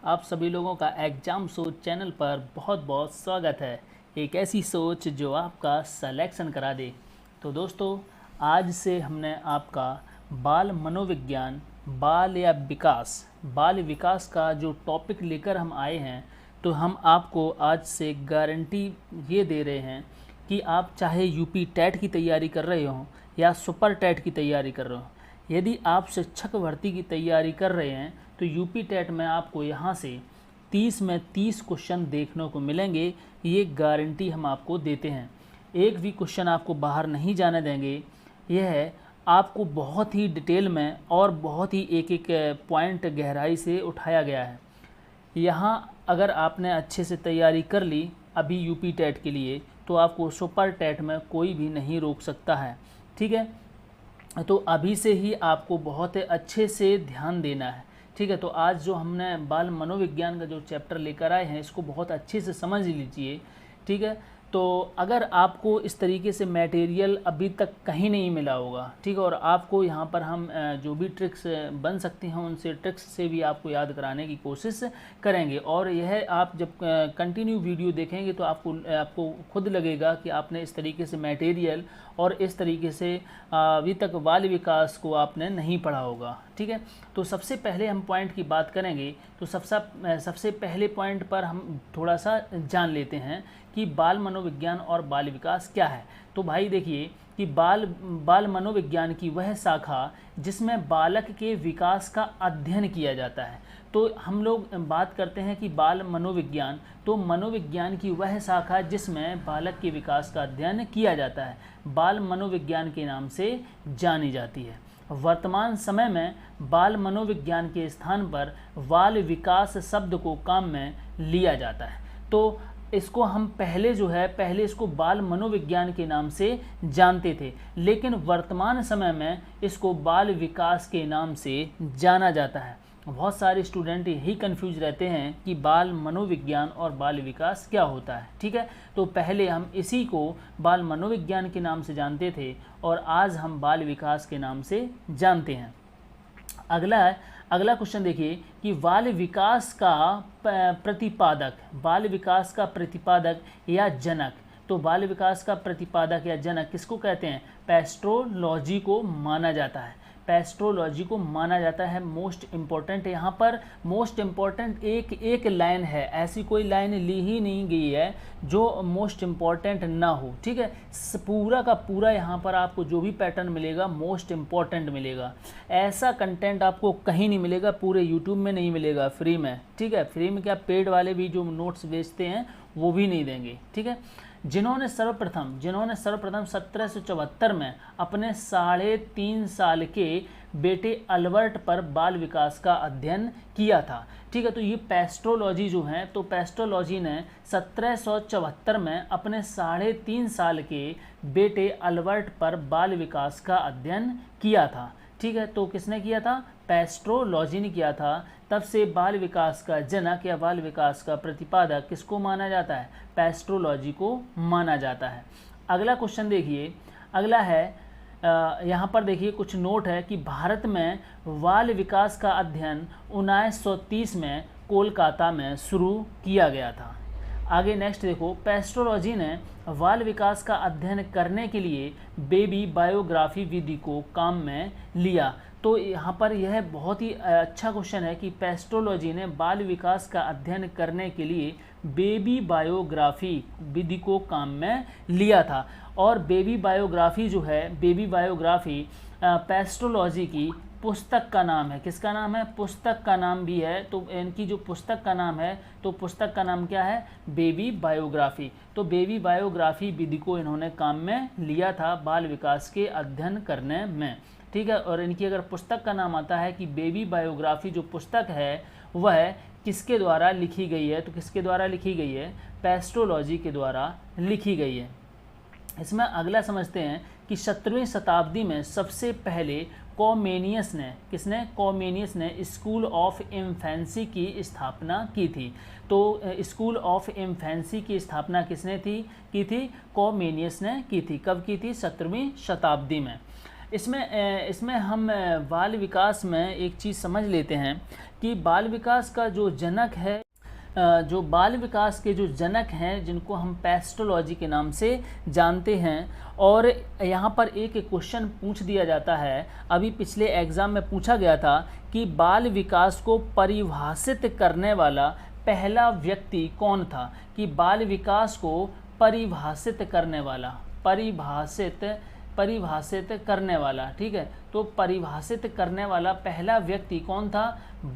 आप सभी लोगों का एग्जाम सोच चैनल पर बहुत बहुत स्वागत है। एक ऐसी सोच जो आपका सिलेक्शन करा दे। तो दोस्तों, आज से हमने आपका बाल मनोविज्ञान, बाल विकास का जो टॉपिक लेकर हम आए हैं, तो हम आपको आज से गारंटी ये दे रहे हैं कि आप चाहे यूपी टेट की तैयारी कर रहे हो या सुपर टेट की तैयारी कर रहे हो, यदि आप शिक्षक भर्ती की तैयारी कर रहे हैं तो यूपी टेट में आपको यहाँ से 30 में 30 क्वेश्चन देखने को मिलेंगे। ये गारंटी हम आपको देते हैं। एक भी क्वेश्चन आपको बाहर नहीं जाने देंगे। यह है आपको बहुत ही डिटेल में और बहुत ही एक एक पॉइंट गहराई से उठाया गया है। यहाँ अगर आपने अच्छे से तैयारी कर ली अभी यूपी टेट के लिए, तो आपको सुपर टेट में कोई भी नहीं रोक सकता है। ठीक है, तो अभी से ही आपको बहुत अच्छे से ध्यान देना है। ठीक है, तो आज जो हमने बाल मनोविज्ञान का जो चैप्टर लेकर आए हैं, इसको बहुत अच्छे से समझ लीजिए। ठीक है, तो अगर आपको इस तरीके से मटेरियल अभी तक कहीं नहीं मिला होगा, ठीक है, और आपको यहाँ पर हम जो भी ट्रिक्स बन सकती हैं उनसे ट्रिक्स से भी आपको याद कराने की कोशिश करेंगे। और यह आप जब कंटिन्यू वीडियो देखेंगे तो आपको खुद लगेगा कि आपने इस तरीके से मटेरियल और इस तरीके से अभी तक बाल विकास को आपने नहीं पढ़ा होगा। ठीक है, तो सबसे पहले हम पॉइंट की बात करेंगे। तो सबसे पहले पॉइंट पर हम थोड़ा सा जान लेते हैं कि बाल मनोविज्ञान और बाल विकास क्या है। तो भाई देखिए कि बाल मनोविज्ञान की वह शाखा जिसमें बालक के विकास का अध्ययन किया जाता है। तो हम लोग बात करते हैं कि बाल मनोविज्ञान, तो मनोविज्ञान की वह शाखा जिसमें बालक के विकास का अध्ययन किया जाता है, बाल मनोविज्ञान के नाम से जानी जाती है। वर्तमान समय में बाल मनोविज्ञान के स्थान पर बाल विकास शब्द को काम में लिया जाता है। तो इसको हम पहले इसको बाल मनोविज्ञान के नाम से जानते थे, लेकिन वर्तमान समय में इसको बाल विकास के नाम से जाना जाता है। बहुत सारे स्टूडेंट यही कंफ्यूज रहते हैं कि बाल मनोविज्ञान और बाल विकास क्या होता है। ठीक है, तो पहले हम इसी को बाल मनोविज्ञान के नाम से जानते थे और आज हम बाल विकास के नाम से जानते हैं। अगला क्वेश्चन देखिए कि बाल विकास का प्रतिपादक या जनक। तो बाल विकास का प्रतिपादक या जनक किसको कहते हैं? पेस्ट्रोलॉजी को माना जाता है। पेस्ट्रोलॉजी को माना जाता है। मोस्ट इम्पोर्टेंट, यहाँ पर मोस्ट इम्पोर्टेंट एक लाइन है, ऐसी कोई लाइन ली ही नहीं गई है जो मोस्ट इम्पोर्टेंट ना हो। ठीक है, पूरा का पूरा यहाँ पर आपको जो भी पैटर्न मिलेगा मोस्ट इम्पोर्टेंट मिलेगा। ऐसा कंटेंट आपको कहीं नहीं मिलेगा, पूरे यूट्यूब में नहीं मिलेगा फ्री में। ठीक है, फ्री में क्या, पेड वाले भी जो नोट्स बेचते हैं वो भी नहीं देंगे। ठीक है, जिन्होंने सर्वप्रथम 1774 में अपने 3.5 साल के बेटे अल्बर्ट पर बाल विकास का अध्ययन किया था। ठीक है, तो ये पेस्ट्रोलॉजी जो है, तो पेस्ट्रोलॉजी ने 1774 में अपने 3.5 साल के बेटे अल्बर्ट पर बाल विकास का अध्ययन किया था। ठीक है, तो किसने किया था? पेस्ट्रोलॉजी ने किया था। तब से बाल विकास का जनक या बाल विकास का प्रतिपादक किसको माना जाता है? पेस्ट्रोलॉजी को माना जाता है। अगला क्वेश्चन देखिए, अगला है यहाँ पर देखिए कुछ नोट है कि भारत में बाल विकास का अध्ययन 1930 में कोलकाता में शुरू किया गया था। आगे नेक्स्ट देखो, पेस्ट्रोलॉजी ने बाल विकास का अध्ययन करने के लिए बेबी बायोग्राफी विधि को काम में लिया। तो यहाँ पर यह बहुत ही अच्छा क्वेश्चन है कि पेस्ट्रोलॉजी ने बाल विकास का अध्ययन करने के लिए बेबी बायोग्राफी विधि को काम में लिया था। और बेबी बायोग्राफी जो है, बेबी बायोग्राफी पेस्ट्रोलॉजी की पुस्तक का नाम है। किसका नाम है? पुस्तक का नाम भी है। तो इनकी जो पुस्तक का नाम है, तो पुस्तक का नाम क्या है? Baby biography. तो बेबी बायोग्राफी विधि को इन्होंने काम में लिया था बाल विकास के अध्ययन करने में। ठीक है, और इनकी अगर पुस्तक का नाम आता है कि बेबी बायोग्राफी जो पुस्तक है वह किसके द्वारा लिखी गई है, तो किसके द्वारा लिखी गई है? पेस्ट्रोलॉजी के द्वारा लिखी गई है। इसमें अगला समझते हैं कि 17वीं शताब्दी में सबसे पहले कॉमेनियस ने स्कूल ऑफ इन्फेंसी की स्थापना की थी। तो स्कूल ऑफ इन्फेंसी की स्थापना किसने की थी? कॉमेनियस ने की थी। कब की थी? 17वीं शताब्दी में। इसमें हम बाल विकास में एक चीज़ समझ लेते हैं कि बाल विकास का जो जनक है, जो बाल विकास के जो जनक हैं जिनको हम पेस्टोलॉजी के नाम से जानते हैं, और यहाँ पर एक क्वेश्चन पूछ दिया जाता है, अभी पिछले एग्ज़ाम में पूछा गया था कि बाल विकास को परिभाषित करने वाला पहला व्यक्ति कौन था, कि बाल विकास को परिभाषित करने वाला, परिभाषित करने वाला, ठीक है। तो परिभाषित करने वाला पहला व्यक्ति कौन था?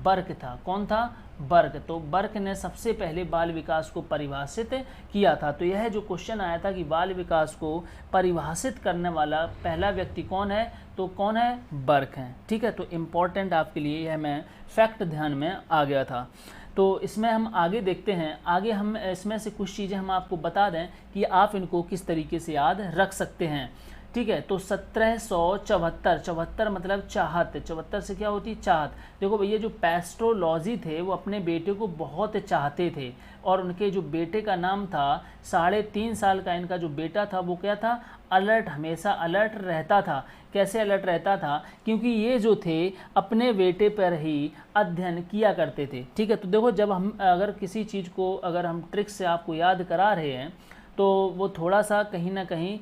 बर्क था। कौन था? बर्क। तो बर्क ने सबसे पहले बाल विकास को परिभाषित किया था। तो यह जो क्वेश्चन आया था कि बाल विकास को परिभाषित करने वाला पहला व्यक्ति कौन है, तो कौन है? बर्क है, ठीक है। तो इम्पॉर्टेंट आपके लिए यह मैं फैक्ट ध्यान में आ गया था। तो इसमें हम आगे देखते हैं, आगे हम इसमें से कुछ चीज़ें हम आपको बता दें कि आप इनको किस तरीके से याद रख सकते हैं, ठीक है। तो 1774, 74 मतलब चाहत, 74 से क्या होती है? चाहत। देखो भैया, जो पेस्टोलॉजी थे वो अपने बेटे को बहुत चाहते थे, और उनके जो बेटे का नाम था, 3.5 साल का इनका जो बेटा था वो क्या था? अलर्ट, हमेशा अलर्ट रहता था। कैसे अलर्ट रहता था? क्योंकि ये जो थे अपने बेटे पर ही अध्ययन किया करते थे, ठीक है। तो देखो, जब हम अगर किसी चीज़ को अगर हम ट्रिक से आपको याद करा रहे हैं तो वो थोड़ा सा कहीं ना कहीं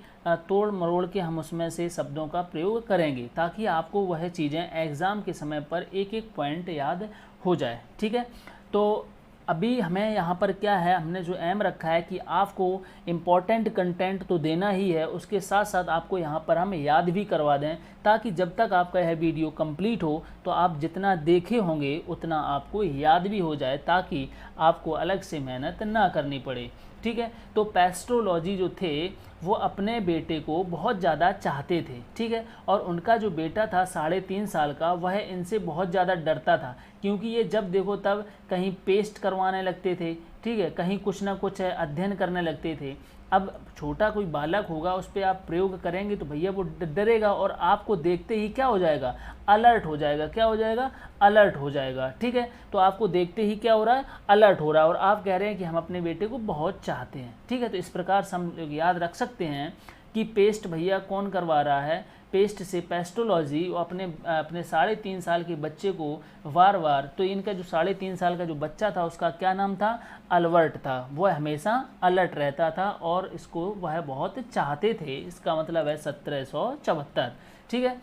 तोड़ मरोड़ के हम उसमें से शब्दों का प्रयोग करेंगे, ताकि आपको वह चीज़ें एग्ज़ाम के समय पर एक एक पॉइंट याद हो जाए, ठीक है। तो अभी हमें यहाँ पर क्या है, हमने जो एम रखा है कि आपको इम्पॉर्टेंट कंटेंट तो देना ही है, उसके साथ साथ आपको यहाँ पर हम याद भी करवा दें, ताकि जब तक आपका यह वीडियो कंप्लीट हो तो आप जितना देखे होंगे उतना आपको याद भी हो जाए, ताकि आपको अलग से मेहनत ना करनी पड़े, ठीक है। तो पेस्टोलॉजी जो थे वो अपने बेटे को बहुत ज़्यादा चाहते थे, ठीक है। और उनका जो बेटा था 3.5 साल का, वह इनसे बहुत ज़्यादा डरता था, क्योंकि ये जब देखो तब कहीं पेस्ट करवाने लगते थे, ठीक है, कहीं कुछ ना कुछ अध्ययन करने लगते थे। अब छोटा कोई बालक होगा, उस पर आप प्रयोग करेंगे तो भैया वो डरेगा, और आपको देखते ही क्या हो जाएगा? अलर्ट हो जाएगा। क्या हो जाएगा? अलर्ट हो जाएगा, ठीक है। तो आपको देखते ही क्या हो रहा है? अलर्ट हो रहा है, और आप कह रहे हैं कि हम अपने बेटे को बहुत चाहते हैं, ठीक है। तो इस प्रकार से हम याद रख सकते हैं कि पेस्ट भैया कौन करवा रहा है? पेस्ट से पेस्टोलॉजी अपने 3.5 साल के बच्चे को वार वार, तो इनका जो 3.5 साल का जो बच्चा था उसका क्या नाम था? अल्बर्ट था। वह हमेशा अलर्ट रहता था और इसको वह बहुत चाहते थे, इसका मतलब है 1774, ठीक है।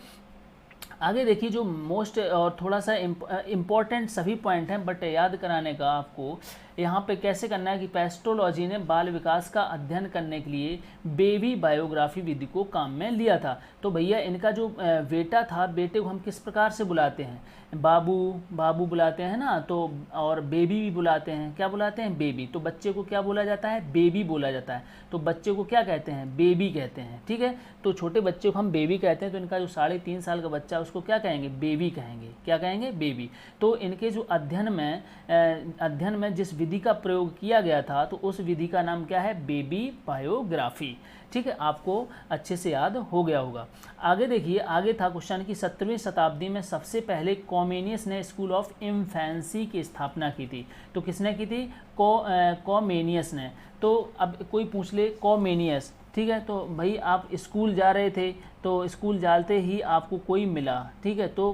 आगे देखिए, जो मोस्ट और थोड़ा सा इम्पॉर्टेंट सभी पॉइंट हैं, बट याद कराने का आपको यहाँ पे कैसे करना है कि पेस्टोलॉजी ने बाल विकास का अध्ययन करने के लिए बेबी बायोग्राफी विधि को काम में लिया था। तो भैया इनका जो बेटा था, बेटे को हम किस प्रकार से बुलाते हैं? बाबू, बाबू बुलाते हैं ना, तो और बेबी भी बुलाते हैं। क्या बुलाते हैं? बेबी। तो बच्चे को क्या बोला जाता है? बेबी बोला जाता है। तो बच्चे को क्या कहते हैं? बेबी कहते हैं, ठीक है। तो छोटे बच्चे को हम बेबी कहते हैं, तो इनका जो 3.5 साल का बच्चा उसको क्या कहेंगे? बेबी कहेंगे। क्या कहेंगे? बेबी। तो इनके जो अध्ययन में जिस विधि का प्रयोग किया गया था, तो उस विधि का नाम क्या है? बेबी बायोग्राफी, ठीक है। आपको अच्छे से याद हो गया होगा। आगे देखिए, आगे था क्वेश्चन कि 17वीं शताब्दी में सबसे पहले कॉमेनियस ने स्कूल ऑफ इन्फेंसी की स्थापना की थी। तो किसने की थी? कॉमेनियस ने। तो अब कोई पूछ ले कॉमेनियस, ठीक है। तो भाई आप स्कूल जा रहे थे, तो स्कूल जाते ही आपको कोई मिला, ठीक है। तो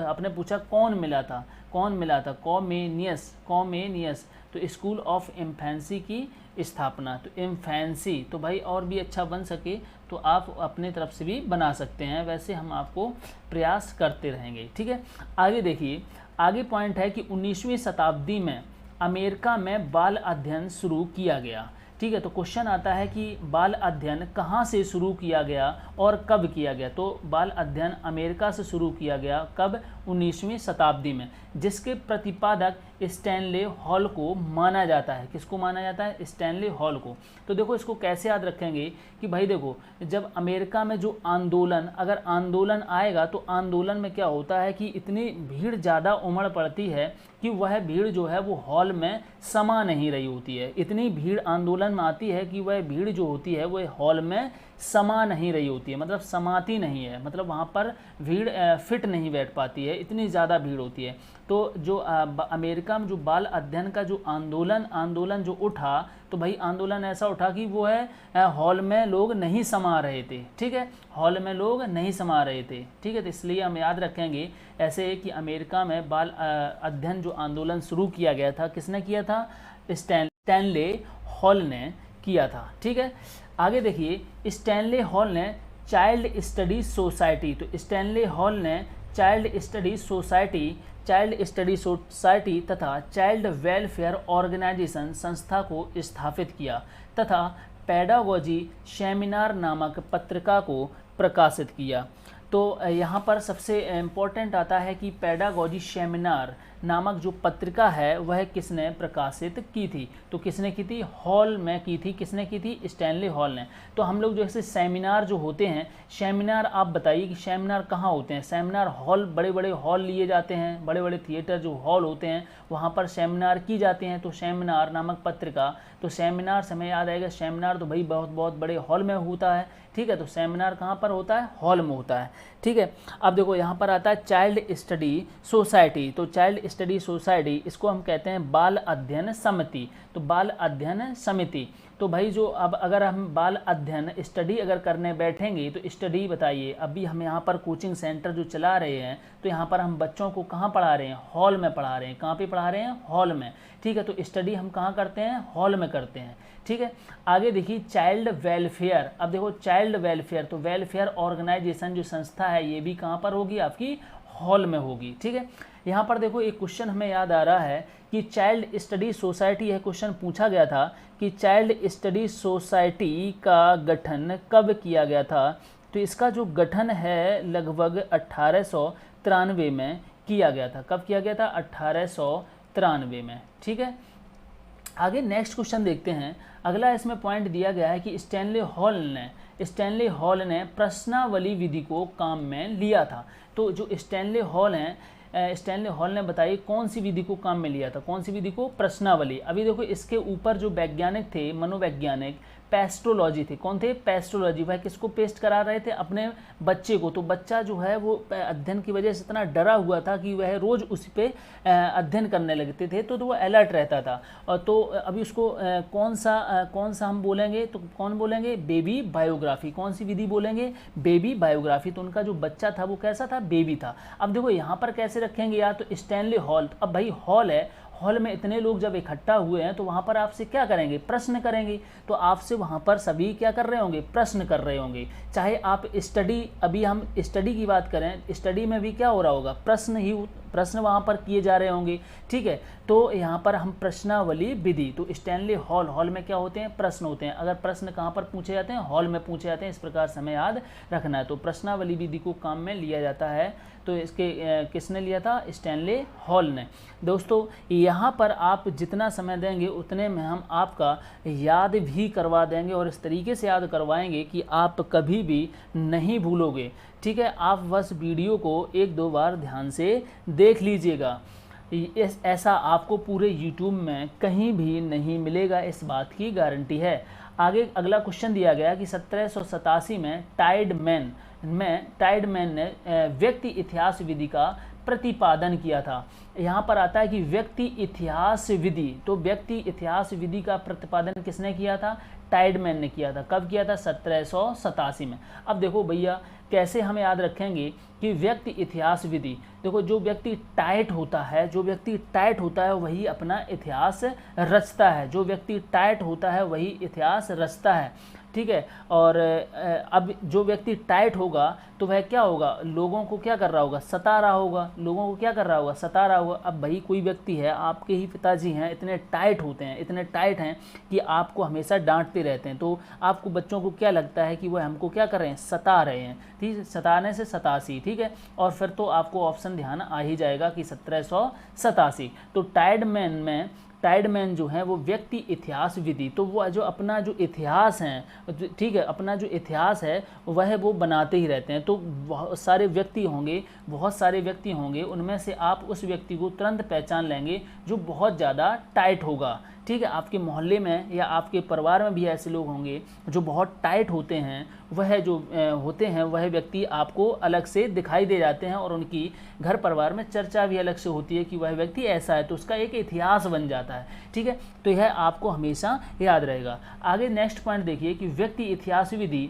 आपने पूछा कौन मिला था? कौन मिला था? Comenius, Comenius. तो स्कूल ऑफ इन्फेंसी की स्थापना। तो इन्फेंसी, तो भाई और भी अच्छा बन सके तो आप अपने तरफ से भी बना सकते हैं, वैसे हम आपको प्रयास करते रहेंगे, ठीक है। आगे देखिए, आगे पॉइंट है कि 19वीं शताब्दी में अमेरिका में बाल अध्ययन शुरू किया गया, ठीक है। तो क्वेश्चन आता है कि बाल अध्ययन कहाँ से शुरू किया गया और कब किया गया? तो बाल अध्ययन अमेरिका से शुरू किया गया, कब? 19वीं शताब्दी में, जिसके प्रतिपादक स्टैनले हॉल को माना जाता है। किसको माना जाता है? स्टैनले हॉल को। तो देखो इसको कैसे याद रखेंगे कि भाई देखो, जब अमेरिका में जो आंदोलन, अगर आंदोलन आएगा तो आंदोलन में क्या होता है कि इतनी भीड़ ज़्यादा उमड़ पड़ती है कि वह भीड़ जो है वो हॉल में समा नहीं रही होती है। इतनी भीड़ आंदोलन में आती है कि वह भीड़ जो होती है वह हॉल में समा नहीं रही होती है, मतलब समाती नहीं है, मतलब वहाँ पर भीड़ फिट नहीं बैठ पाती है, इतनी ज़्यादा भीड़ होती है। तो जो अमेरिका में जो बाल अध्ययन का जो आंदोलन जो उठा, तो भाई आंदोलन ऐसा उठा कि वो है हॉल में लोग नहीं समा रहे थे, ठीक है, हॉल में लोग नहीं समा रहे थे, ठीक है। तो इसलिए हम याद रखेंगे ऐसे कि अमेरिका में बाल अध्ययन जो आंदोलन शुरू किया गया था, किसने किया था? स्टैनले हॉल ने किया था, ठीक है। आगे देखिए, स्टैनले हॉल ने चाइल्ड स्टडी सोसाइटी, तो स्टैनले हॉल ने चाइल्ड स्टडी सोसाइटी तथा चाइल्ड वेलफेयर ऑर्गेनाइजेशन संस्था को स्थापित किया तथा पेडागोजी सेमिनार नामक पत्रिका को प्रकाशित किया। तो यहाँ पर सबसे इम्पोर्टेंट आता है कि पेडागोजी सेमिनार नामक जो पत्रिका है वह किसने प्रकाशित की थी? तो किसने की थी? हॉल में की थी। किसने की थी? स्टैनले हॉल ने। तो हम लोग जैसे सेमिनार जो होते हैं, सेमिनार आप बताइए कि सेमिनार कहाँ होते हैं? सेमिनार हॉल, बड़े बड़े हॉल लिए जाते हैं, बड़े बड़े थिएटर जो हॉल होते हैं वहाँ पर सेमिनार की जाते हैं। तो सेमिनार नामक पत्रिका, तो सेमिनार से हमें याद आएगा, सेमिनार तो भाई बहुत बहुत बड़े हॉल में होता है, ठीक है। तो सेमिनार कहाँ पर होता है? हॉल में होता है, ठीक है। अब देखो यहाँ पर आता है चाइल्ड स्टडी सोसाइटी। तो चाइल्ड स्टडी सोसाइटी, इसको हम कहते हैं बाल अध्ययन समिति। तो बाल अध्ययन समिति, तो भाई जो अब अगर हम बाल अध्ययन स्टडी अगर करने बैठेंगे तो स्टडी बताइए, अभी हम यहाँ पर कोचिंग सेंटर जो चला रहे हैं तो यहाँ पर हम बच्चों को कहाँ पढ़ा रहे हैं? हॉल में पढ़ा रहे हैं। कहाँ पे पढ़ा रहे हैं? हॉल में, ठीक है। तो स्टडी हम कहाँ करते हैं? हॉल में करते हैं, ठीक है। आगे देखिए चाइल्ड वेलफेयर। अब देखो चाइल्ड वेलफेयर, तो वेलफेयर ऑर्गेनाइजेशन जो संस्था है ये भी कहाँ पर होगी? आपकी हॉल में होगी, ठीक है। यहाँ पर देखो एक क्वेश्चन हमें याद आ रहा है कि चाइल्ड स्टडी सोसाइटी, यह क्वेश्चन पूछा गया था कि चाइल्ड स्टडी सोसाइटी का गठन कब किया गया था? तो इसका जो गठन है लगभग 1893 में किया गया था। कब किया गया था? 1893 में, ठीक है। आगे नेक्स्ट क्वेश्चन देखते हैं। अगला इसमें पॉइंट दिया गया है कि स्टैनले हॉल ने प्रश्नावली विधि को काम में लिया था। तो जो स्टैनले हॉल ने बताई कौन सी विधि को काम में लिया था? कौन सी विधि को? प्रश्नावली। अभी देखो इसके ऊपर जो वैज्ञानिक थे, मनोवैज्ञानिक, पेस्ट्रोलॉजी थे। कौन थे? पेस्ट्रोलॉजी। वह किसको पेस्ट करा रहे थे? अपने बच्चे को। तो बच्चा जो है वो अध्ययन की वजह से इतना डरा हुआ था कि वह रोज़ उसी पे अध्ययन करने लगते थे, तो वो अलर्ट रहता था। और तो अभी उसको कौन सा हम बोलेंगे? तो कौन बोलेंगे? Baby biography. कौन सी विधि बोलेंगे? Baby biography. तो उनका जो बच्चा था वो कैसा था? बेबी था। अब देखो यहाँ पर कैसे रखेंगे यार? तो स्टैनले हॉल, अब भाई हॉल है, हॉल में इतने लोग जब इकट्ठा हुए हैं तो वहाँ पर आपसे क्या करेंगे? प्रश्न करेंगे। तो आपसे वहाँ पर सभी क्या कर रहे होंगे? प्रश्न कर रहे होंगे। चाहे आप स्टडी, अभी हम स्टडी की बात करें, स्टडी में भी क्या हो रहा होगा? प्रश्न वहाँ पर किए जा रहे होंगे, ठीक है। तो यहाँ पर हम प्रश्नावली विधि, तो स्टैनले हॉल में क्या होते हैं? प्रश्न होते हैं। अगर प्रश्न कहाँ पर पूछे जाते हैं? हॉल में पूछे जाते हैं। इस प्रकार से हमें याद रखना है। तो प्रश्नावली विधि को काम में लिया जाता है। तो इसके किसने लिया था? स्टैनले हॉल ने। दोस्तों यहाँ पर आप जितना समय देंगे उतने में हम आपका याद भी करवा देंगे और इस तरीके से याद करवाएंगे कि आप कभी भी नहीं भूलोगे, ठीक है। आप बस वीडियो को 1-2 बार ध्यान से देख लीजिएगा। ऐसा आपको पूरे YouTube में कहीं भी नहीं मिलेगा, इस बात की गारंटी है। आगे अगला क्वेश्चन दिया गया कि 1787 में टाइडमैन ने व्यक्ति इतिहास विधि का प्रतिपादन किया था। यहाँ पर आता है कि व्यक्ति इतिहास विधि, तो व्यक्ति इतिहास विधि का प्रतिपादन किसने किया था? टाइडमैन ने किया था। कब किया था? 1787 में। अब देखो भैया कैसे हम याद रखेंगे कि व्यक्ति इतिहास विधि, देखो जो व्यक्ति टाइट होता है वही अपना इतिहास रचता है। जो व्यक्ति टाइट होता है वही इतिहास रचता है, ठीक है। और अब जो व्यक्ति टाइट होगा तो वह क्या होगा? लोगों को क्या कर रहा होगा? सता रहा होगा। लोगों को क्या कर रहा होगा? सता रहा होगा। अब भाई कोई व्यक्ति है, आपके ही पिताजी हैं, इतने टाइट हैं कि आपको हमेशा डांटते रहते हैं। तो आपको बच्चों को क्या लगता है कि वह हमको क्या कर रहे हैं? सता रहे हैं, ठीक है। सताने से 87, ठीक है। और फिर तो आपको ऑप्शन ध्यान आ ही जाएगा कि 1787। तो टाइडमैन जो है वो व्यक्ति इतिहास विधि, तो वो जो अपना जो इतिहास है, ठीक है, अपना जो इतिहास है वह वो बनाते ही रहते हैं। तो बहुत सारे व्यक्ति होंगे, उनमें से आप उस व्यक्ति को तुरंत पहचान लेंगे जो बहुत ज़्यादा टाइट होगा, ठीक ठीक है। आपके मोहल्ले में या आपके परिवार में भी ऐसे लोग होंगे जो बहुत टाइट होते हैं, वह जो होते हैं वह व्यक्ति आपको अलग से दिखाई दे जाते हैं और उनकी घर परिवार में चर्चा भी अलग से होती है कि वह व्यक्ति ऐसा है, तो उसका एक इतिहास बन जाता है, ठीक है। तो यह आपको हमेशा याद रहेगा। आगे नेक्स्ट पॉइंट देखिए कि व्यक्ति इतिहास विधि,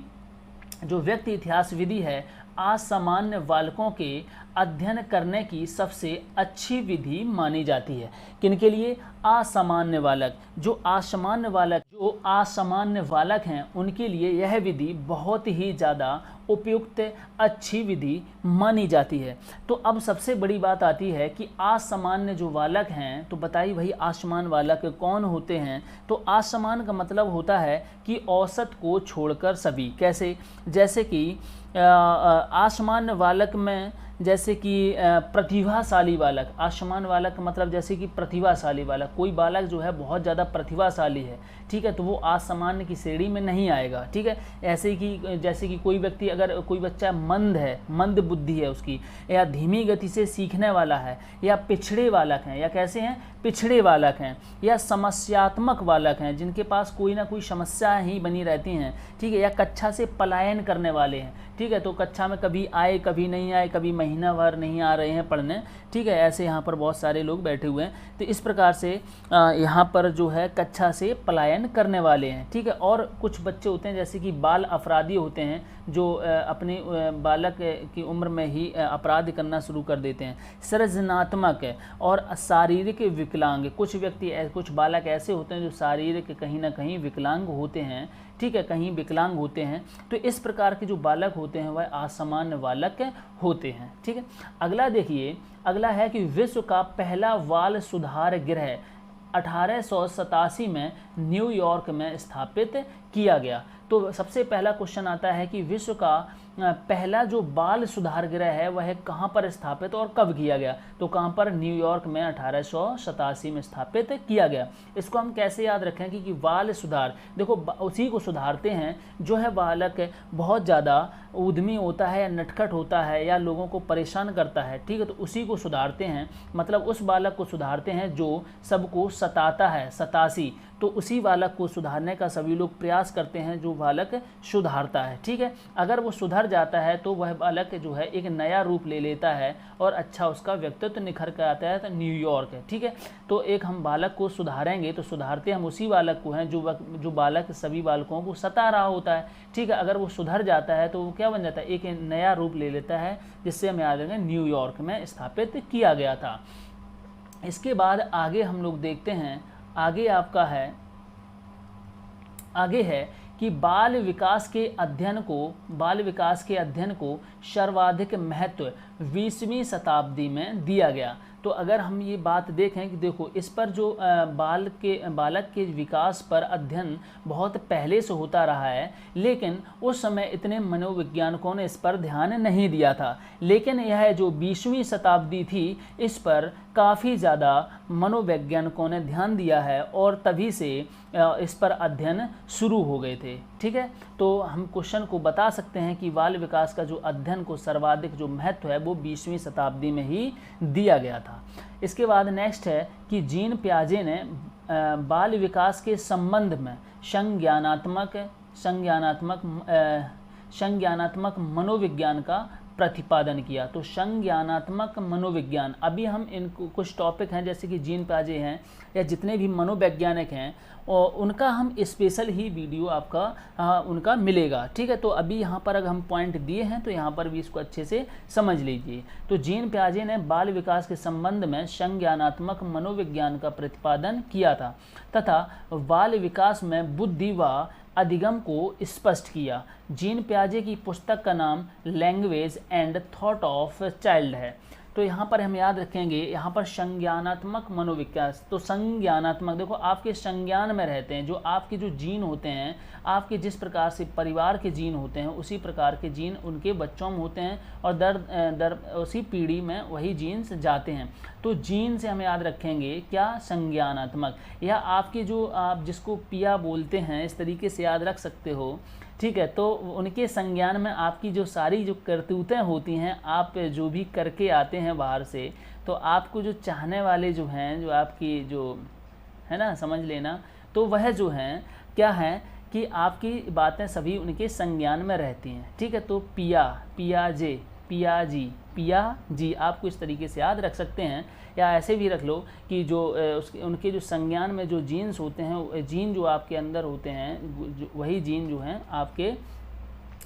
जो व्यक्ति इतिहास विधि है, असामान्य बालकों के अध्ययन करने की सबसे अच्छी विधि मानी जाती है। किनके लिए? असामान्य बालक। जो असामान्य बालक हैं उनके लिए यह विधि बहुत ही ज़्यादा उपयुक्त अच्छी विधि मानी जाती है। तो अब सबसे बड़ी बात आती है कि असामान्य जो बालक हैं, तो बताइए भाई असामान्य बालक कौन होते हैं? तो असामान्य का मतलब होता है कि औसत को छोड़कर सभी। कैसे? जैसे कि असामान्य बालक में जैसे कि प्रतिभाशाली बालक, असामान्य बालक का मतलब जैसे कि प्रतिभाशाली बालक, कोई बालक जो है बहुत ज़्यादा प्रतिभाशाली है, ठीक है, तो वो असामान्य की श्रेणी में नहीं आएगा, ठीक है। ऐसे कि जैसे कि कोई व्यक्ति, अगर कोई बच्चा मंद है, मंद बुद्धि है उसकी, या धीमी गति से सीखने वाला है, या पिछड़े बालक हैं, या कैसे हैं? पिछड़े बालक हैं, या समस्यात्मक बालक हैं जिनके पास कोई ना कोई समस्या ही बनी रहती हैं, ठीक है, या कक्षा से पलायन करने वाले हैं, ठीक है, तो कक्षा में कभी आए कभी नहीं आए, कभी महीना भर नहीं आ रहे हैं पढ़ने, ठीक है, ऐसे यहाँ पर बहुत सारे लोग बैठे हुए हैं। तो इस प्रकार से यहाँ पर जो है कक्षा से पलायन करने वाले हैं, ठीक है। और कुछ बच्चे होते हैं जैसे कि बाल अपराधी होते हैं, जो अपने बालक की उम्र में ही अपराध करना शुरू कर देते हैं। सृजनात्मक और शारीरिक विकलांग, कुछ बालक ऐसे होते हैं जो शारीरिक कहीं ना कहीं विकलांग होते हैं, ठीक है, कहीं विकलांग होते हैं। तो इस प्रकार के जो बालक होते हैं वह असामान्य बालक होते हैं, ठीक है। अगला देखिए, अगला है कि विश्व का पहला बाल सुधार गृह 1887 में न्यूयॉर्क में स्थापित किया गया। तो सबसे पहला क्वेश्चन आता है कि विश्व का पहला जो बाल सुधार गृह है वह कहाँ पर स्थापित और कब किया गया? तो कहाँ पर? न्यूयॉर्क में 1887 में स्थापित किया गया। इसको हम कैसे याद रखें कि बाल सुधार, देखो उसी को सुधारते हैं जो है बालक बहुत ज़्यादा उद्यमी होता है या नटखट होता है या लोगों को परेशान करता है, ठीक है, तो उसी को सुधारते हैं, मतलब उस बालक को सुधारते हैं जो सबको सताता है, सतासी, तो उसी बालक को सुधारने का सभी लोग प्रयास करते हैं जो बालक सुधारता है, ठीक है। अगर वो सुधर जाता है तो वह बालक जो है एक नया रूप ले लेता है और अच्छा उसका व्यक्तित्व निखर कर आता है, तो न्यूयॉर्क है, ठीक है। तो एक हम बालक को सुधारेंगे तो सुधारते हम उसी बालक को हैं जो बालक सभी बालकों को सता रहा होता है, ठीक है। अगर वो सुधर जाता है तो वो क्या बन जाता है? एक नया रूप ले लेता है, जिससे हम याद रखेंगे न्यूयॉर्क में स्थापित किया गया था। इसके बाद आगे हम लोग देखते हैं, आगे आपका है, आगे है कि बाल विकास के अध्ययन को सर्वाधिक महत्व 20वीं शताब्दी में दिया गया। तो अगर हम ये बात देखें कि देखो इस पर जो बालक के विकास पर अध्ययन बहुत पहले से होता रहा है, लेकिन उस समय इतने मनोवैज्ञानिकों ने इस पर ध्यान नहीं दिया था। लेकिन यह जो 20वीं शताब्दी थी इस पर काफ़ी ज़्यादा मनोवैज्ञानिकों ने ध्यान दिया है और तभी से इस पर अध्ययन शुरू हो गए थे, ठीक है। तो हम क्वेश्चन को बता सकते हैं कि बाल विकास का जो अध्ययन को सर्वाधिक जो महत्व है वो 20वीं शताब्दी में ही दिया गया था। इसके बाद नेक्स्ट है कि जीन पियाजे ने बाल विकास के संबंध में संज्ञानात्मक मनोविज्ञान का प्रतिपादन किया। तो संज्ञानात्मक मनोविज्ञान, अभी हम इनको कुछ टॉपिक हैं जैसे कि जीन पियाजे हैं या जितने भी मनोवैज्ञानिक हैं और उनका हम स्पेशल ही वीडियो आपका उनका मिलेगा, ठीक है। तो अभी यहाँ पर अगर हम पॉइंट दिए हैं तो यहाँ पर भी इसको अच्छे से समझ लीजिए। तो जीन पियाजे ने बाल विकास के संबंध में संज्ञानात्मक मनोविज्ञान का प्रतिपादन किया था तथा बाल विकास में बुद्धि व अधिगम को स्पष्ट किया। जीन पियाजे की पुस्तक का नाम language and thought of child है। तो यहाँ पर हम याद रखेंगे, यहाँ पर संज्ञानात्मक मनोविकास, तो संज्ञानात्मक देखो आपके संज्ञान में रहते हैं, जो आपके जो जीन होते हैं, आपके जिस प्रकार से परिवार के जीन होते हैं उसी प्रकार के जीन उनके बच्चों में होते हैं और दर उसी पीढ़ी में वही जीन्स जाते हैं। तो जीन से हम याद रखेंगे क्या? संज्ञानात्मक, या आपके जो आप जिसको पिया बोलते हैं इस तरीके से याद रख सकते हो, ठीक है। तो उनके संज्ञान में आपकी जो सारी जो करतूतें होती हैं, आप जो भी करके आते हैं बाहर से, तो आपको जो चाहने वाले जो हैं, जो आपकी जो है ना, समझ लेना। तो वह जो हैं क्या है कि आपकी बातें सभी उनके संज्ञान में रहती हैं, ठीक है। तो पिया, पियाजे, पियाजी, पिया जी, आपको इस तरीके से याद रख सकते हैं, या ऐसे भी रख लो कि जो उनके जो संज्ञान में जो जीन्स होते हैं, जीन जो आपके अंदर होते हैं, वही जीन जो हैं आपके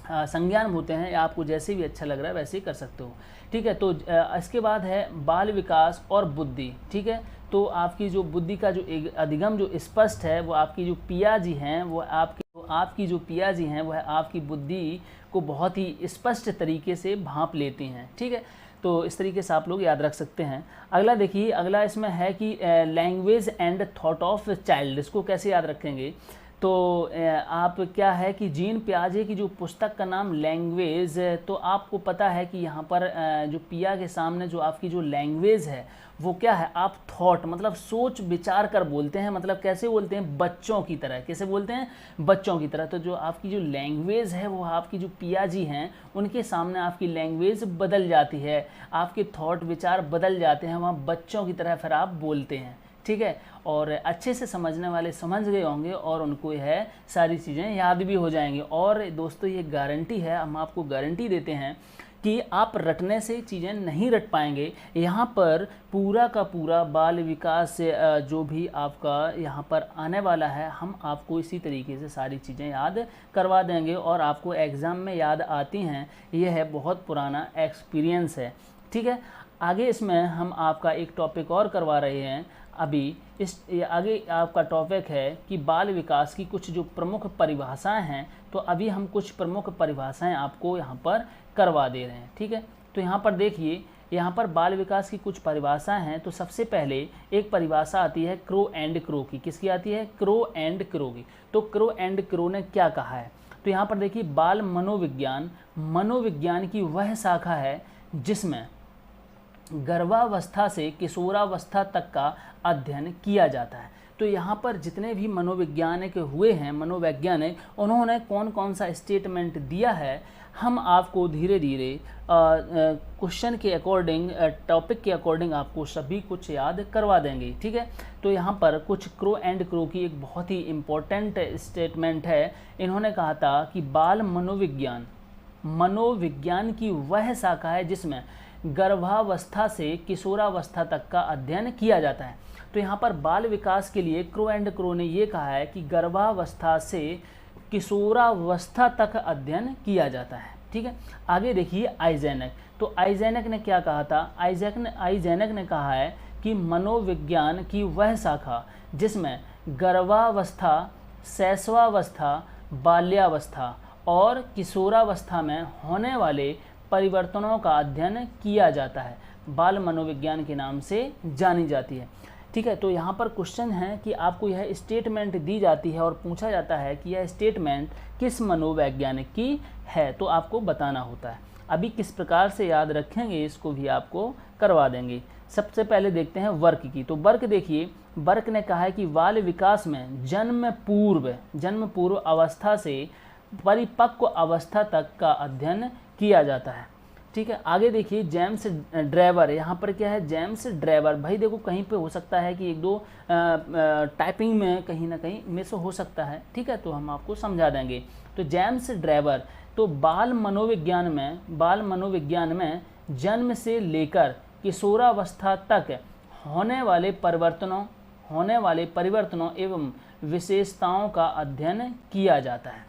संज्ञान होते हैं, या आपको जैसे भी अच्छा लग रहा है वैसे ही कर सकते हो, ठीक है। तो इसके बाद है बाल विकास और बुद्धि, ठीक है। तो आपकी जो बुद्धि का जो एक अधिगम जो स्पष्ट है, वो आपकी जो पिया जी हैं, वो आपकी जो पिया जी हैं वह आपकी बुद्धि को बहुत ही स्पष्ट तरीके से भांप लेती हैं, ठीक है। तो इस तरीके से आप लोग याद रख सकते हैं। अगला देखिए, अगला इसमें है कि language and thought of child, इसको कैसे याद रखेंगे। तो आप क्या है कि जीन पियाजे की जो पुस्तक का नाम लैंग्वेज, तो आपको पता है कि यहाँ पर जो पिया के सामने जो आपकी जो लैंग्वेज है वो क्या है, आप थॉट मतलब सोच विचार कर बोलते हैं, मतलब कैसे बोलते हैं, बच्चों की तरह। कैसे बोलते हैं, बच्चों की तरह। तो जो आपकी जो लैंग्वेज है वो आपकी जो पिया जी हैं उनके सामने आपकी लैंग्वेज बदल जाती है, आपके थॉट विचार बदल जाते हैं, वहाँ बच्चों की तरह फिर आप बोलते हैं, ठीक है। और अच्छे से समझने वाले समझ गए होंगे और उनको यह सारी चीज़ें याद भी हो जाएंगी। और दोस्तों ये गारंटी है, हम आपको गारंटी देते हैं कि आप रटने से चीज़ें नहीं रट पाएंगे। यहाँ पर पूरा का पूरा बाल विकास से जो भी आपका यहाँ पर आने वाला है, हम आपको इसी तरीके से सारी चीज़ें याद करवा देंगे और आपको एग्ज़ाम में याद आती हैं। यह है बहुत पुराना एक्सपीरियंस है, ठीक है। आगे इसमें हम आपका एक टॉपिक और करवा रहे हैं अभी। इस आगे आपका टॉपिक है कि बाल विकास की कुछ जो प्रमुख परिभाषाएं हैं, तो अभी हम कुछ प्रमुख परिभाषाएं आपको यहाँ पर करवा दे रहे हैं, ठीक है। तो यहाँ पर देखिए, यहाँ पर बाल विकास की कुछ परिभाषाएं हैं। तो सबसे पहले एक परिभाषा आती है क्रो एंड क्रो की। किसकी आती है, क्रो एंड क्रो की। तो क्रो एंड क्रो ने क्या कहा है, तो यहाँ पर देखिए, बाल मनोविज्ञान, मनोविज्ञान की वह शाखा है जिसमें गर्भावस्था से किशोरावस्था तक का अध्ययन किया जाता है। तो यहाँ पर जितने भी मनोवैज्ञानिक हुए हैं, मनोवैज्ञानिक, उन्होंने कौन कौन सा स्टेटमेंट दिया है, हम आपको धीरे धीरे क्वेश्चन के अकॉर्डिंग, टॉपिक के अकॉर्डिंग आपको सभी कुछ याद करवा देंगे, ठीक है। तो यहाँ पर कुछ क्रो एंड क्रो की एक बहुत ही इम्पोर्टेंट स्टेटमेंट है। इन्होंने कहा था कि बाल मनोविज्ञान, मनोविज्ञान की वह शाखा है जिसमें गर्भावस्था से किशोरावस्था तक का अध्ययन किया जाता है। तो यहाँ पर बाल विकास के लिए क्रो एंड क्रो ने ये कहा है कि गर्भावस्था से किशोरावस्था तक अध्ययन किया जाता है, ठीक है। आगे देखिए आइजेनक। तो आइजेनक ने क्या कहा था, आइजेनक ने कहा है कि मनोविज्ञान की वह शाखा जिसमें गर्भावस्था, शैशवावस्था, बाल्यावस्था और किशोरावस्था में होने वाले परिवर्तनों का अध्ययन किया जाता है, बाल मनोविज्ञान के नाम से जानी जाती है, ठीक है। तो यहाँ पर क्वेश्चन है कि आपको यह स्टेटमेंट दी जाती है और पूछा जाता है कि यह स्टेटमेंट किस मनोवैज्ञानिक की है, तो आपको बताना होता है। अभी किस प्रकार से याद रखेंगे इसको भी आपको करवा देंगे। सबसे पहले देखते हैं वर्क की। तो वर्क देखिए, वर्क ने कहा है कि बाल विकास में जन्म पूर्व अवस्था से परिपक्व अवस्था तक का अध्ययन किया जाता है, ठीक है। आगे देखिए जेम्स ड्रेवर, यहाँ पर क्या है, जेम्स ड्रेवर। भाई देखो कहीं पे हो सकता है कि एक दो टाइपिंग में कहीं ना कहीं मिस हो सकता है, ठीक है, तो हम आपको समझा देंगे। तो जेम्स ड्रेवर, तो बाल मनोविज्ञान में जन्म से लेकर किशोरावस्था तक होने वाले परिवर्तनों एवं विशेषताओं का अध्ययन किया जाता है,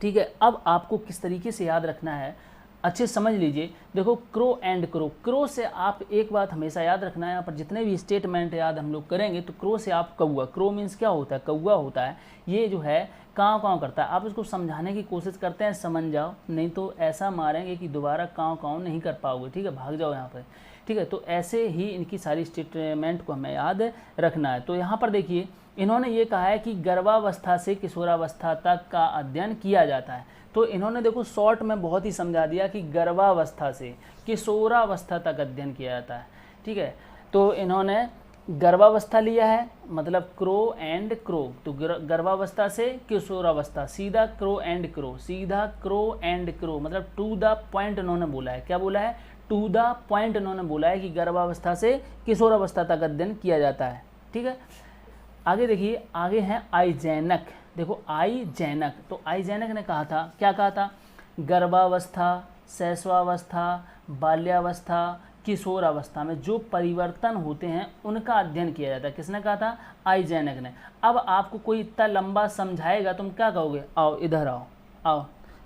ठीक है। अब आपको किस तरीके से याद रखना है, अच्छे समझ लीजिए। देखो क्रो एंड क्रो, क्रो से आप एक बात हमेशा याद रखना है, यहाँ पर जितने भी स्टेटमेंट याद हम लोग करेंगे, तो क्रो से आप कौआ, क्रो मीन्स क्या होता है, कौआ होता है। ये जो है काँव काँव करता है। आप इसको समझाने की कोशिश करते हैं, समझ जाओ, नहीं तो ऐसा मारेंगे कि दोबारा काँव काँव नहीं कर पाओगे, ठीक है, भाग जाओ यहाँ पर, ठीक है। तो ऐसे ही इनकी सारी स्टेटमेंट को हमें याद रखना है। तो यहाँ पर देखिए, इन्होंने ये कहा है कि गर्भावस्था से किशोरावस्था तक का अध्ययन किया जाता है। तो इन्होंने देखो शॉर्ट में बहुत ही समझा दिया कि गर्भावस्था से किशोरावस्था तक अध्ययन किया जाता है, ठीक है। तो इन्होंने गर्भावस्था लिया है, मतलब क्रो एंड क्रो, तो गर्भावस्था से किशोरावस्था, सीधा क्रो एंड क्रो, सीधा क्रो एंड क्रो, मतलब टू द पॉइंट इन्होंने बोला है। क्या बोला है, टू द पॉइंट इन्होंने बोला है कि गर्भावस्था से किशोरावस्था तक अध्ययन किया जाता है, ठीक है। आगे देखिए, आगे हैं आइजेनक। देखो आइजेनक, तो आइजेनक ने कहा था, क्या कहा था, गर्भावस्था, शैशवावस्था, बाल्यावस्था, किशोरावस्था में जो परिवर्तन होते हैं उनका अध्ययन किया जाता है। किसने कहा था, आइजेनक ने। अब आपको कोई इतना लंबा समझाएगा, तुम क्या कहोगे, आओ इधर आओ, आओ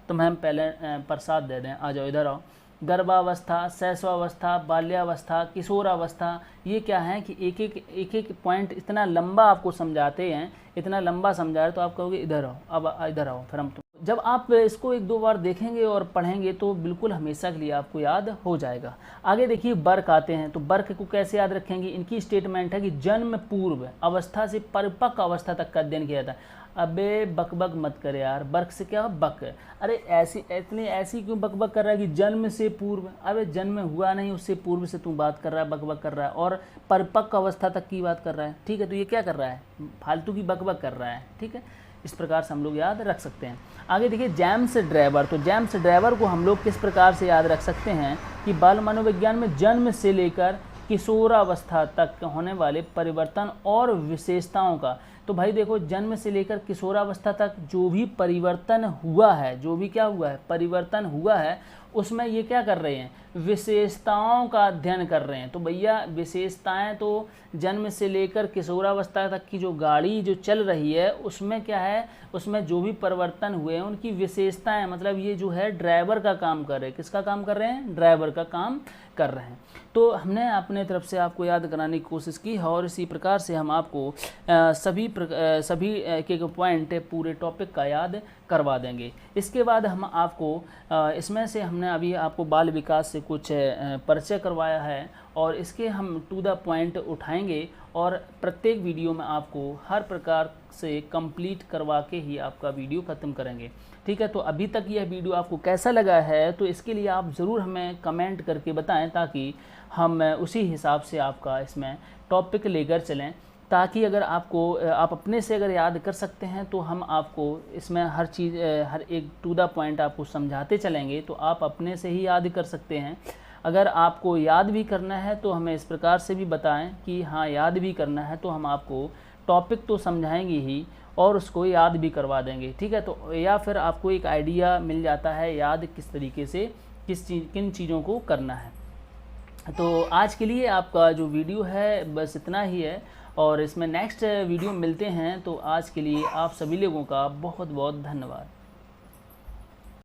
तुम्हें हम पहले प्रसाद दे दें, आ जाओ इधर आओ। गर्भावस्था, शैशवावस्था, बाल्यावस्था, किशोरावस्था, ये क्या है कि एक एक पॉइंट इतना लंबा आपको समझाते हैं, इतना लंबा समझा रहे तो आप कहोगे इधर आओ, अब इधर आओ, फिर हम जब आप इसको एक दो बार देखेंगे और पढ़ेंगे तो बिल्कुल हमेशा के लिए आपको याद हो जाएगा। आगे देखिए बर्क आते हैं, तो बर्क को कैसे याद रखेंगे, इनकी स्टेटमेंट है कि जन्म पूर्व अवस्था से परिपक्व अवस्था तक का अध्ययन किया जाता है। अबे बकबक मत कर यार, बर्क से क्या बक, अरे ऐसी क्यों बकबक कर रहा है कि जन्म से पूर्व, अबे जन्म हुआ नहीं उससे पूर्व से तू बात कर रहा है, बकबक कर रहा है, और परिपक्व अवस्था तक की बात कर रहा है, ठीक है। तो ये क्या कर रहा है, फालतू की बकबक कर रहा है, ठीक है। इस प्रकार से हम लोग याद रख सकते हैं। आगे देखिए जेम्स ड्राइवर, तो जेम्स ड्राइवर को हम लोग किस प्रकार से याद रख सकते हैं कि बाल मनोविज्ञान में जन्म से लेकर किशोरावस्था तक होने वाले परिवर्तन और विशेषताओं का। तो भाई देखो, जन्म से लेकर किशोरावस्था तक जो भी परिवर्तन हुआ है, जो भी क्या हुआ है, परिवर्तन हुआ है, उसमें ये क्या कर रहे हैं, विशेषताओं का अध्ययन कर रहे हैं। तो भैया विशेषताएं तो जन्म से लेकर किशोरावस्था तक की जो गाड़ी जो चल रही है उसमें क्या है, उसमें जो भी परिवर्तन हुए हैं उनकी विशेषताएं, मतलब ये जो है ड्राइवर का काम कर रहे हैं। किसका काम कर रहे हैं, ड्राइवर का काम कर रहे हैं। तो हमने अपने तरफ से आपको याद कराने की कोशिश की है और इसी प्रकार से हम आपको सभी एक एक पॉइंट पूरे टॉपिक का याद करवा देंगे। इसके बाद हम आपको इसमें से हमने अभी आपको बाल विकास से कुछ परिचय करवाया है और इसके हम टू द पॉइंट उठाएंगे और प्रत्येक वीडियो में आपको हर प्रकार से कंप्लीट करवा के ही आपका वीडियो ख़त्म करेंगे, ठीक है। तो अभी तक यह वीडियो आपको कैसा लगा है, तो इसके लिए आप ज़रूर हमें कमेंट करके बताएं ताकि हम उसी हिसाब से आपका इसमें टॉपिक लेकर चलें, ताकि अगर आपको आप अपने से अगर याद कर सकते हैं तो हम आपको इसमें हर चीज़ हर एक टू द पॉइंट आपको समझाते चलेंगे, तो आप अपने से ही याद कर सकते हैं। अगर आपको याद भी करना है तो हमें इस प्रकार से भी बताएं कि हाँ याद भी करना है, तो हम आपको टॉपिक तो समझाएंगे ही और उसको याद भी करवा देंगे, ठीक है। तो या फिर आपको एक आइडिया मिल जाता है याद किस तरीके से किन चीज़ों को करना है। तो आज के लिए आपका जो वीडियो है बस इतना ही है और इसमें नेक्स्ट वीडियो मिलते हैं। तो आज के लिए आप सभी लोगों का बहुत बहुत धन्यवाद।